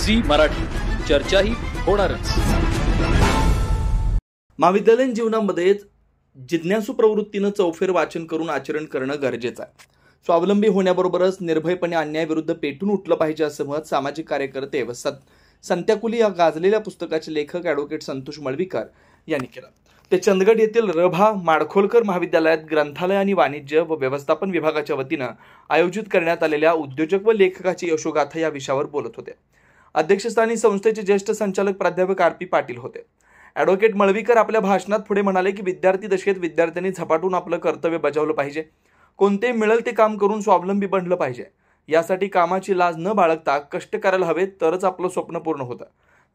Zee Marathi, चर्चा ही होणारच। महाविद्यालयीन जीवनामध्ये जिज्ञासू प्रवृत्तीनं चौफेर वाचन करून आचरण करणं गरजेचं आहे। स्वावलंबी होण्याबरोबरच निर्भयपणे अन्यायाविरुद्ध पेटून उठलं पाहिजे असं मत सामाजिक कार्यकर्ते व संत्याकुली या गाजलेल्या पुस्तकाचे लेखक ॲडव्होकेट संतोष मळवीकर यांनी केलं। ते चंदगड येथील रभा माडखोलकर महाविद्यालयात ग्रंथालय आणि वाणिज्य व व्यवस्थापन विभागाच्या वतीनं आयोजित करण्यात आलेल्या उद्योजक व लेखकाची यशोगाथा या विषयावर बोलत होते। अध्यक्षस्थानी संस्थेचे ज्येष्ठ संचालक प्राध्यापक आर.पी. पाटील होते। ॲडव्होकेट मळवीकर आपल्या भाषणात पुढे म्हणाले की विद्यार्थी दशेत विद्यार्थ्यांनी झपाटून आपलं कर्तव्य बजावलं पाहिजे। कोणते मिळेल ते काम करून स्वावलंबी बनलं पाहिजे। यासाठी कामाची लाज न बाळगता कष्ट करायला हवेत, तरच आपलं स्वप्न पूर्ण होतं।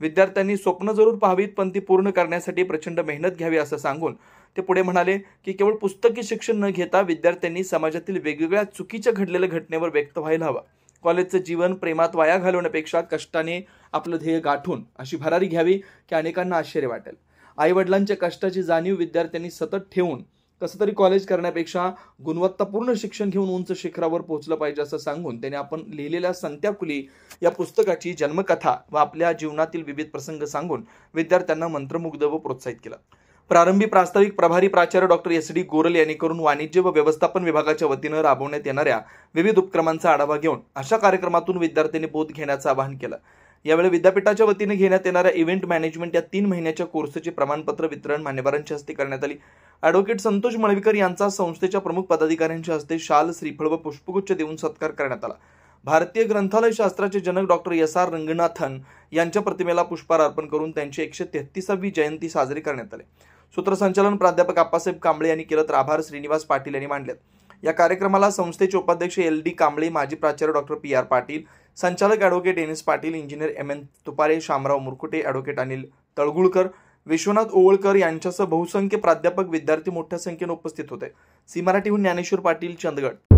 विद्यार्थ्यांनी स्वप्न जरूर पाहावीत, पण ती पूर्ण करण्यासाठी प्रचंड मेहनत घ्यावी असं सांगून ते पुढे म्हणाले की केवळ पुस्तकी शिक्षण न घेता विद्यार्थ्यांनी समाजातील वेगवेगळ्या चुकीच्या घडलेल्या घटनेवर व्यक्त व्हायला हवं। कॉलेजचं जीवन प्रेमात वाया घालवण्यापेक्षा कष्टाने आपलं ध्येय गाठून अशी भरारी घ्यावी की अनेकांना आश्चर्य वाटेल। आई वडिलांच्या कष्टाची जाणीव विद्यार्थ्यांनी सतत ठेवून कसं तरी कॉलेज करण्यापेक्षा गुणवत्तापूर्ण शिक्षण घेऊन उंच शिखरावर पोहोचलं पाहिजे असं सांगून त्याने आपण लिहिलेल्या संत्याकुली या पुस्तकाची जन्मकथा व आपल्या जीवनातील विविध प्रसंग सांगून विद्यार्थ्यांना मंत्रमुग्ध व प्रोत्साहित केलं। प्रारंभी प्रास्ताविक प्रभारी प्राचार्य डॉक्टर एस.डी. गोरल यांनी करून वाणिज्य व व्यवस्थापन विभागाच्या वतीनं राबवण्यात येणाऱ्या विविध उपक्रमांचा आढावा घेऊन अशा कार्यक्रमातून विद्यार्थ्यांनी बोध घेण्याचं आवाहन केलं। यावेळी विद्यापीठाच्या वतीने घेण्यात येणाऱ्या इव्हेंट मॅनेजमेंट या 3 महिन्याच्या कोर्सचे प्रमाणपत्र वितरण मान्यवरांच्या हस्ते करण्यात आली। ॲडव्होकेट संतोष मळवीकर यांचा संस्थेच्या प्रमुख पदाधिकाऱ्यांच्या हस्ते शाल, श्रीफळ व पुष्पगुच्छ देऊन सत्कार करण्यात आला। भारतीय ग्रंथालय शास्त्राचे जनक डॉक्टर एस.आर. रंगनाथन यांच्या प्रतिमेला पुष्पहार अर्पण करून त्यांची 133वी जयंती साजरी करण्यात आली। सूत्रसंचालन प्राध्यापक आप्पासाहेब कांबळे यांनी केलं, तर आभार श्रीनिवास पाटील यांनी मांडलेत। या कार्यक्रमाला संस्थेचे उपाध्यक्ष एल.डी. कांबळे, माजी प्राचार्य डॉक्टर पी.आर. पाटील, संचालक advocate N S. Patil, engineer M N. Tupare, Shamrao Murkute, advocate Anil Talgulkar, Vishwanath Owalkar यांच्यासह बहुसंख्य प्राध्यापक, विद्यार्थी मोठ्या संख्येने उपस्थित होते। सी मराठीहून ज्ञानेश्वर पाटील, चंदगड।